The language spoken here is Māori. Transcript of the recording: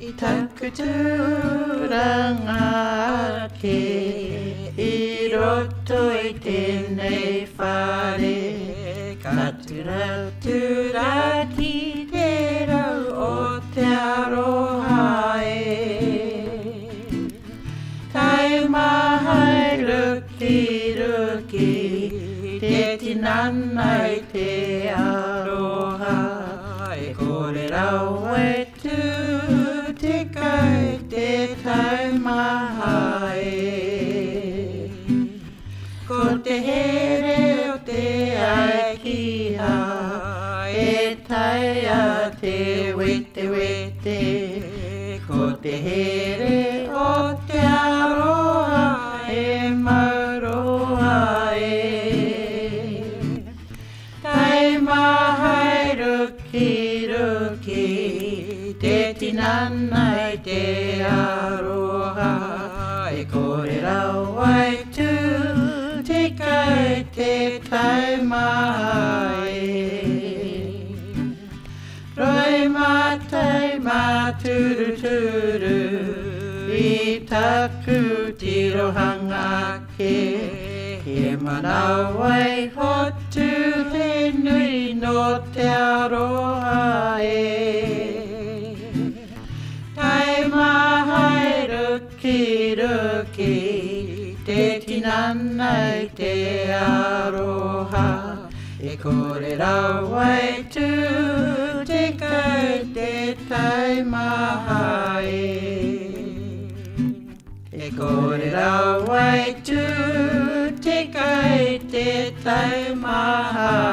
Itakuturang ake irotoi tenei whare Katura turaki te rau o te aroha e Tai mahai ruki te tinana i te aroha E kore rau e tu te kai te tai mahai Ko te here o te aikiha E tai a te wete Ko te here o te aroha E mauroha e Tai mahai ruki Te tinana i te aroha E kore rau ai tu Te kai te tai mahai Roi matai maturu I taku tirohanga ke He manau ai hotu he nui no te aroha e Tai mahai ruki Te tinana i te aroha E kore rau ai tu Te kai te tai mahai E kore rau ai tu Te kai te tai mahai